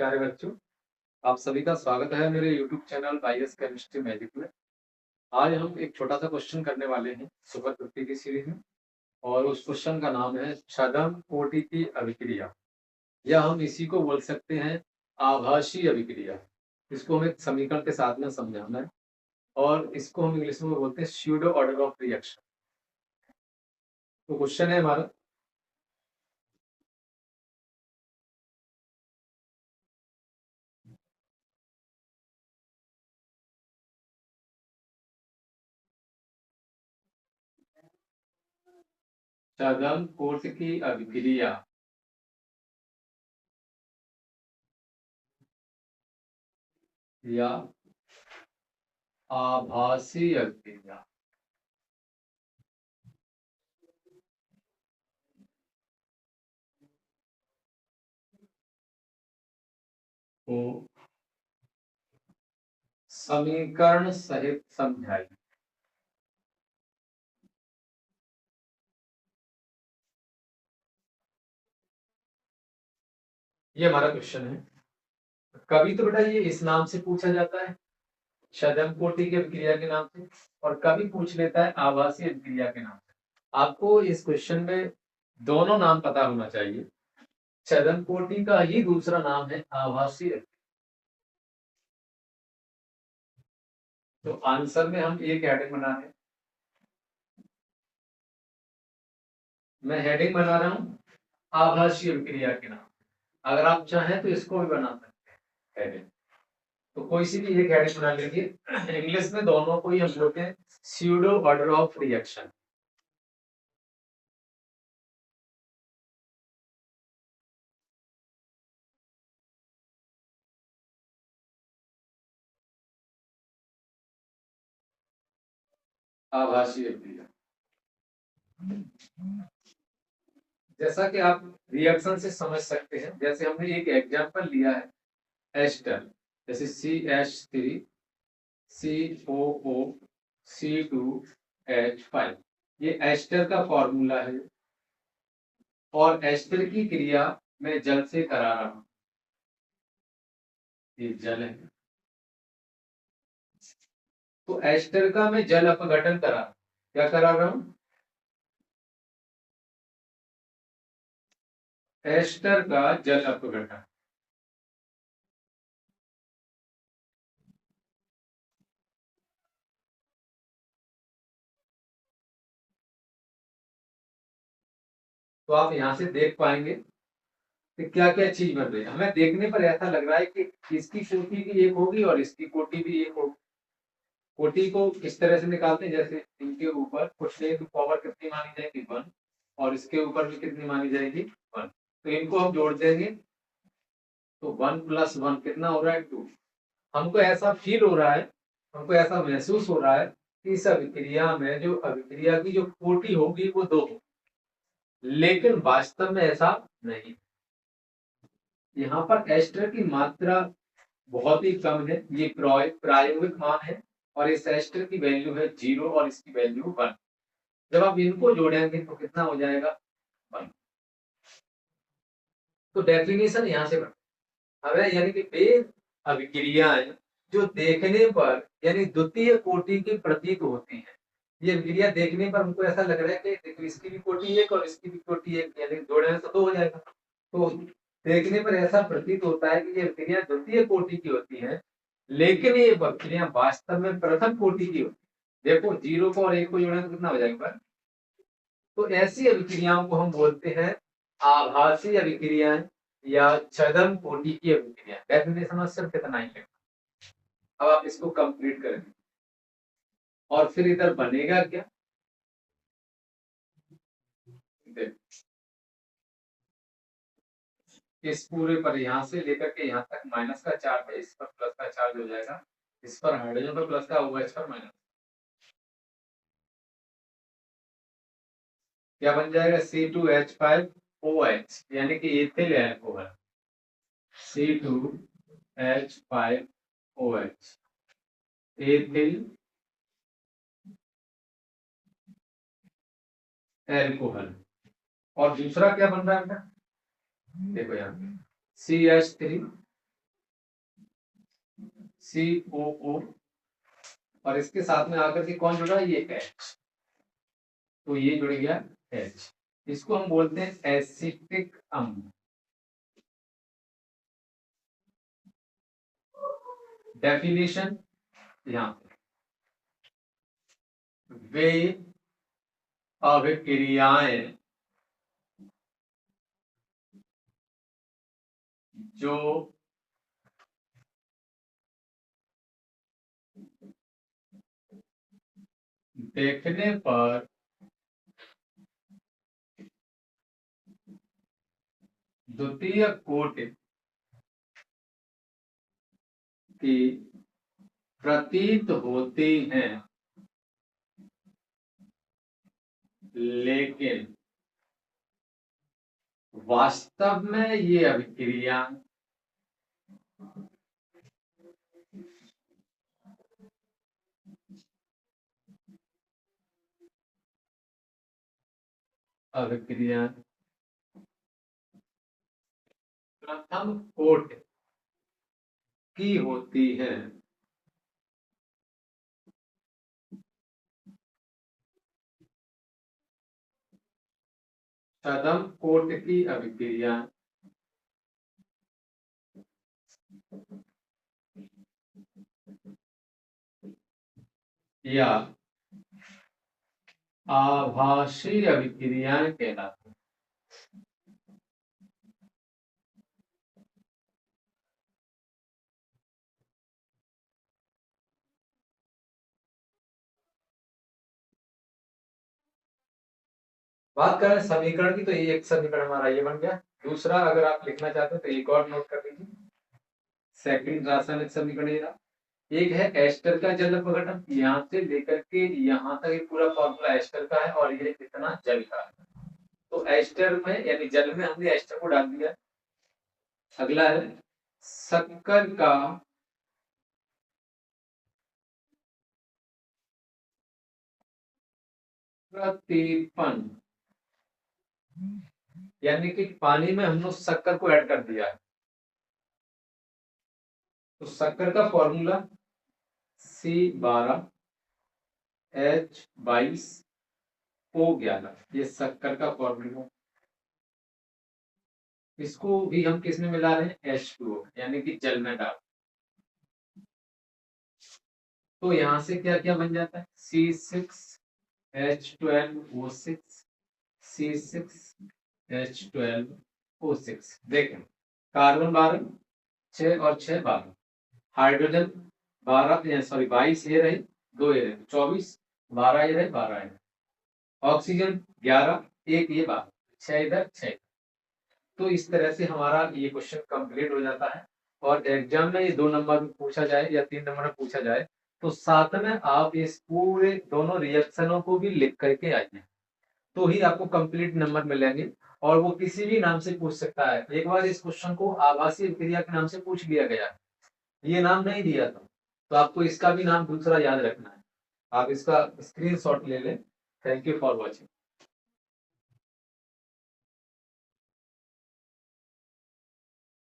प्यारे बच्चों, आप सभी का स्वागत है मेरे यूट्यूब चैनल बाईएस केमिस्ट्री मैजिक में। आज हम एक छोटा सा क्वेश्चन करने वाले हैं सुपर 50 की सीरीज में, और उस क्वेश्चन का नाम है छद्म कोटि की अभिक्रिया, या हम इसी को बोल सकते हैं आभासी अभिक्रिया। इसको हमें एक समीकरण के साथ में समझाना है, और इसको हम इंग्लिश में बोलते हैं स्यूडो ऑर्डर ऑफ रिएक्शन। तो क्वेश्चन है हमारा, छद्म कोटि की अभिक्रिया या आभासी अभिक्रिया को समीकरण सहित समझाइए। ये हमारा क्वेश्चन है। कभी तो बेटा ये इस नाम से पूछा जाता है, छद्म कोटि की अभिक्रिया के नाम से, और कभी पूछ लेता है आभासी अभिक्रिया के नाम से। आपको इस क्वेश्चन में दोनों नाम पता होना चाहिए। छद्म कोटि का ही दूसरा नाम है आभासी अभिक्रिया। तो आंसर में हम एक हेडिंग बना रहे हैं, मैं हेडिंग बना रहा हूँ आभासी अभिक्रिया के नाम। अगर आप चाहें तो इसको भी बना सकते हैं हेडिंग। तो कोई सी भी एक हेडिंग बना लीजिए। इंग्लिश में दोनों को ही हम बोलते हैं स्यूडो ऑर्डर ऑफ रिएक्शन। आभासी अभिक्रिया, जैसा कि आप रिएक्शन से समझ सकते हैं, जैसे हमने एक एग्जांपल लिया है एस्टर, जैसे CH3COO C2H5, ये एस्टर का फॉर्मूला है, और एस्टर की क्रिया मैं जल से करा रहा हूं। ये जल है, तो एस्टर का मैं जल अपघटन करा, क्या करा रहा हूं, एस्टर का जल अपघटन। तो आप यहां से देख पाएंगे कि क्या क्या चीज बन रही है। हमें देखने पर ऐसा लग रहा है कि इसकी कोटि भी एक होगी और इसकी कोटि भी एक होगी। कोटि को किस तरह से निकालते हैं, जैसे इनके ऊपर कुछ तो पावर कितनी मानी जाएगी 1, और इसके ऊपर भी कितनी मानी जाएगी 1, तो इनको हम जोड़ देंगे, तो 1 + 1 कितना हो रहा है 2। हमको ऐसा फील हो रहा है, हमको ऐसा महसूस हो रहा है कि इस अभिक्रिया में जो अभिक्रिया की जो कोटि होगी वो 2 होगी, लेकिन वास्तव में ऐसा नहीं। यहाँ पर एस्टर की मात्रा बहुत ही कम है, ये प्रायोगिक मान है, और इस एस्टर की वैल्यू है 0 और इसकी वैल्यू 1। जब आप इनको जोड़ेंगे तो कितना हो जाएगा 1। तो डेफिनेशन यहाँ से हमें, यानी कि वे अभिक्रियाएं जो देखने पर यानी द्वितीय कोटि की प्रतीत होती है, ये अभिक्रिया देखने पर हमको ऐसा लग रहा है कि देखो इसकी भी कोटि एक और इसकी भी कोटि एक, यानी जोड़ने से 2 हो जाएगा। तो देखने पर ऐसा प्रतीत होता है कि ये अभिक्रिया द्वितीय कोटि की होती है, लेकिन ये अभिक्रिया वास्तव में प्रथम कोटि की होती है। देखो 0 को और 1 को जोड़ने से कितना हो जाएगा। तो ऐसी अभिक्रियाओं को हम बोलते हैं आभासी अभिक्रियाएं या छद्म कोटि की अभिक्रिया। डेफिनेशन में सिर्फ कितना ही है। अब आप इसको कंप्लीट करेंगे, और फिर इधर बनेगा क्या, इस पूरे पर यहां से लेकर के यहां तक माइनस का चार्ज है, इस पर प्लस का चार्ज हो जाएगा, इस पर हाइड्रोजन पर प्लस का होगा, इस पर माइनस। क्या बन जाएगा C2H5OH, यानी कि ethyl alcohol C2H5OH ethyl alcohol. और दूसरा क्या बन रहा है बेटा, देखो यहाँ CH3 COO और इसके साथ में आकर के कौन जुड़ा, ये H, तो ये जुड़ गया H। इसको हम बोलते हैं एसिटिक अम्ल। डेफिनेशन यहाँ पे, वे अभिक्रियाएं जो देखने पर द्वितीय कोटि की प्रतीत होती हैं, लेकिन वास्तव में ये अभिक्रिया प्रथम कोटि की होती है। प्रथम कोटि की अभिक्रिया या आभासी अभिक्रियाएं कहलाती हैं। बात करें समीकरण की, तो ये एक समीकरण हमारा ये बन गया। दूसरा अगर आप लिखना चाहते हो तो एक और नोट कर लीजिए, सेकंड रासायनिक समीकरण ये रहा। एक है एस्टर का जल अपघटन, यहाँ से लेकर के यहाँ तक ये पूरा फॉर्मूला एस्टर का है और ये कितना जल का है। तो एस्टर में यानी जल में हमने एस्टर को डाल दिया। अगला है शक्कर का प्रतिपन, यानी कि पानी में हमने शक्कर को ऐड कर दिया है। तो शक्कर का फॉर्मूला C12H22O11, ये शक्कर का फॉर्मूला। इसको भी हम किस में मिला रहे हैं, H2O यानी कि जल में डाल। तो यहां से क्या क्या बन जाता है, C6H12O6, C6H12O6। देखें कार्बन 12, 6 और 6 12, हाइड्रोजन 12 सॉरी 22 ये रही, 2 ये रहे 24, 12 ये रहे 12 ये रहे, ऑक्सीजन 11, 1 ये 12, 6 इधर 6। तो इस तरह से हमारा ये क्वेश्चन कंप्लीट हो जाता है। और एग्जाम में ये 2 नंबर में पूछा जाए या 3 नंबर में पूछा जाए तो साथ में आप इस पूरे दोनों रिएक्शनों को भी लिख करके आइए, तो ही आपको कंप्लीट नंबर मिलेंगे। और वो किसी भी नाम से पूछ सकता है। एक बार इस क्वेश्चन को आभासी क्रिया के नाम से पूछ लिया गया, ये नाम नहीं दिया था, तो आपको इसका भी नाम दूसरा याद रखना है। आप इसका स्क्रीनशॉट ले लें। Thank you for watching.